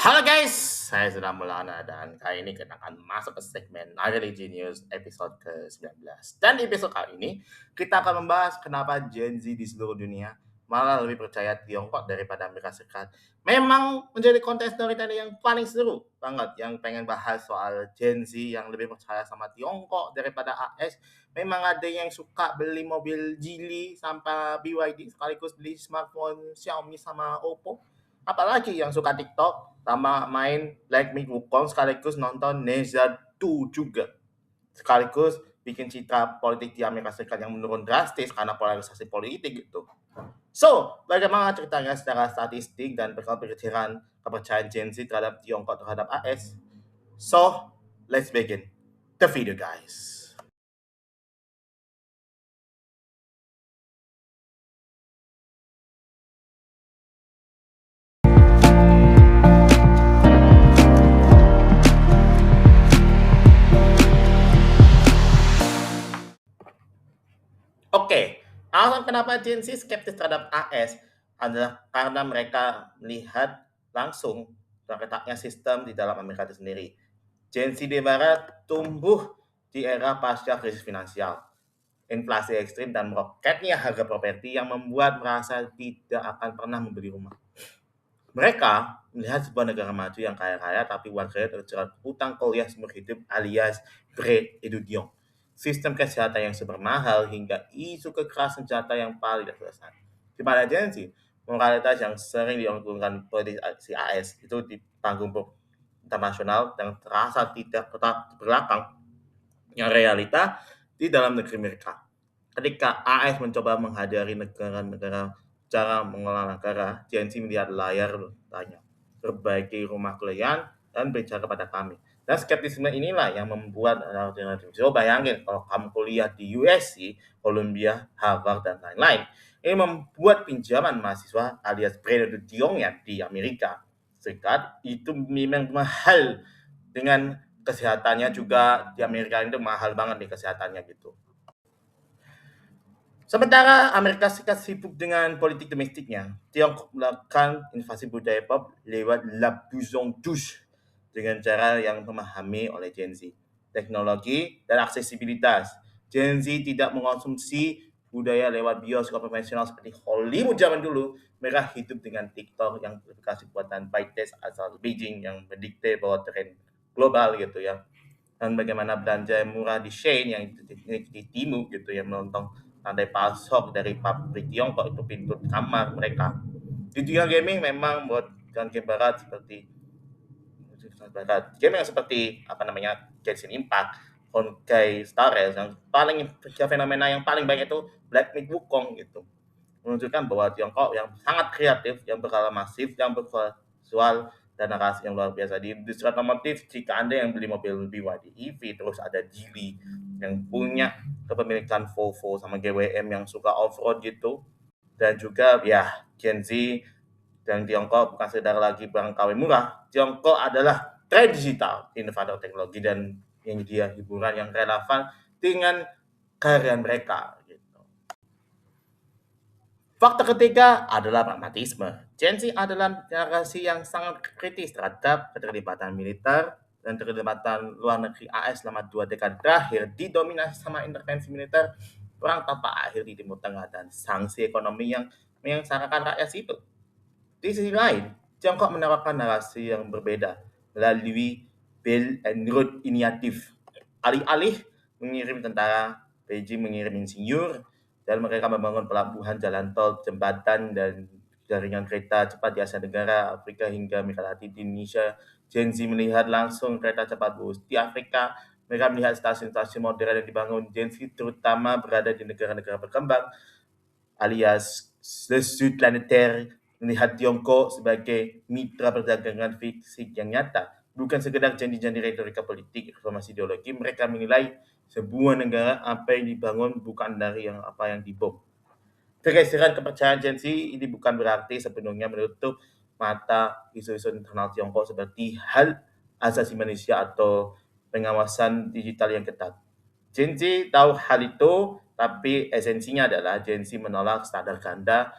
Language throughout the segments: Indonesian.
Halo guys, saya sedang Maulana dan kali ini kita akan masuk ke segmen Nagari Genius episode ke-19. Dan di episode kali ini kita akan membahas kenapa Gen Z di seluruh dunia malah lebih percaya Tiongkok daripada Amerika Serikat. Memang menjadi konten storytelling yang paling seru banget yang pengen bahas soal Gen Z yang lebih percaya sama Tiongkok daripada AS. Memang ada yang suka beli mobil Geely sampai BYD sekaligus beli smartphone Xiaomi sama Oppo, apalagi yang suka TikTok sama main Like Me Wukong sekaligus nonton Neza 2 juga. Sekaligus bikin citra politik di Amerika Serikat yang menurun drastis karena polarisasi politik gitu. So, bagaimana ceritanya secara statistik dan perkiraan kepercayaan Gen Z terhadap Tiongkok terhadap AS? So, let's begin the video guys. Oke, alasan kenapa Gen Z skeptis terhadap AS adalah karena mereka melihat langsung terletaknya sistem di dalam Amerika itu sendiri. Gen Z di Barat tumbuh di era pasca krisis finansial, inflasi ekstrim, dan meroketnya harga properti yang membuat merasa tidak akan pernah membeli rumah. Mereka melihat sebuah negara maju yang kaya-kaya tapi warganya terjerat hutang kuliah seumur hidup alias Great Education. Sistem kesehatan yang super mahal hingga isu kekerasan senjata yang paling tidak selesai. Di mana agensi, moralitas yang sering diunggulkan politisi AS itu di panggung internasional yang terasa tidak tetap di belakang yang realita di dalam negeri mereka. Ketika AS mencoba menghadiri negara-negara cara mengelola negara, TNC melihat layar tanya, perbaiki rumah kalian dan bicara kepada kami. Dan skeptisisme inilah yang membuat alternatif. So bayangin kalau kamu kuliah di USC, Columbia, Harvard, dan lain-lain. Ini membuat pinjaman mahasiswa alias Diongnya di Amerika Serikat itu memang mahal, dengan kesehatannya juga di Amerika itu mahal banget nih kesehatannya gitu. Sementara Amerika Serikat sibuk dengan politik domestiknya, Tiongkok melakukan invasi budaya pop lewat La Buson Douce dengan cara yang memahami oleh Gen Z. Teknologi dan aksesibilitas. Gen Z tidak mengonsumsi budaya lewat bioskop konvensional seperti Hollywood zaman dulu. Mereka hidup dengan TikTok yang verifikasi buatan ByteDance asal Beijing yang mendikte bahwa tren global gitu ya. Dan bagaimana belanja yang murah di Shein yang di Temu gitu yang menonton lantai pasok dari pabrik Tiongkok itu pintu kamar mereka. Di dunia gaming memang buat game barat seperti game yang seperti apa namanya Genshin Impact, Honkai Star Rail yang paling fenomena yang paling banyak itu Black Myth Wukong gitu, menunjukkan bahwa Tiongkok yang sangat kreatif, yang berskala masif, yang bervisual dan narasi yang luar biasa. Di industri otomotif, jika Anda yang beli mobil BYD EV, terus ada Geely yang punya kepemilikan Volvo sama GWM yang suka off-road gitu, dan juga ya Gen Z dan Tiongkok bukan sekedar lagi barang KW murah. Tiongkok adalah tren digital, inovator teknologi, dan yang dia hiburan yang relevan dengan karya mereka gitu. Faktor ketiga adalah pragmatisme. Gen Z adalah generasi yang sangat kritis terhadap keterlibatan militer dan keterlibatan luar negeri AS selama 2 dekade terakhir didominasi sama intervensi militer, perang tanpa akhir di Timur Tengah, dan sanksi ekonomi yang menyengsarakan rakyat sipil. Di sisi lain, Tiongkok menawarkan narasi yang berbeda melalui Belt and Road Initiative. Alih-alih mengirim tentara, Beijing mengirim insinyur, dan mereka membangun pelabuhan, jalan tol, jembatan, dan jaringan kereta cepat di Asia Tenggara, Afrika, hingga Amerika Latin. Di Indonesia, Gen Z melihat langsung kereta cepat bus. Di Afrika, mereka melihat stasiun-stasiun modern yang dibangun. Gen Z terutama berada di negara-negara berkembang, alias The Sud Planetaire, melihat Tiongkok sebagai mitra perdagangan fisik yang nyata, bukan sekedar janji-janji retorika politik, reformasi ideologi. Mereka menilai sebuah negara apa yang dibangun bukan dari yang apa yang dibom. Pergeseran kepercayaan Gen Z ini bukan berarti sepenuhnya menutup mata isu-isu internal Tiongkok seperti hal asasi manusia atau pengawasan digital yang ketat. Gen Z tahu hal itu, tapi esensinya adalah Gen Z menolak standar ganda.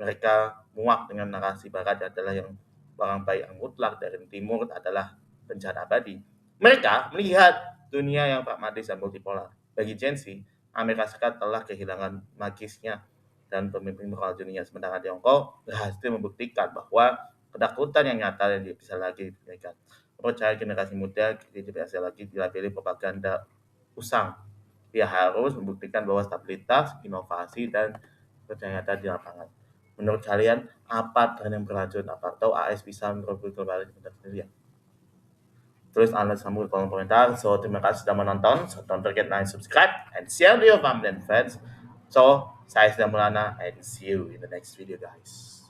Mereka muak dengan narasi barat adalah yang barang baik yang mutlak dari timur adalah bencana abadi. Mereka melihat dunia yang pragmatis dan multipolar. Bagi Gen Z, Amerika Serikat telah kehilangan magisnya dan pemimpin moral dunia, sementara Tiongkok berhasil membuktikan bahwa ketakutan yang nyata yang bisa lagi diberikan. Percaya generasi muda tidak bisa lagi dilabeli propaganda usang. Dia harus membuktikan bahwa stabilitas, inovasi, dan ternyata di lapangan. Menurut kalian, apa tren yang berlanjut? Apa tahu AS bisa merebut kembali di sendirian? Tulis analisis kamu di kolom komentar. So, terima kasih sudah menonton. So, don't forget like, subscribe, and share to your family and friends. So, saya sudah Mulana, and see you in the next video, guys.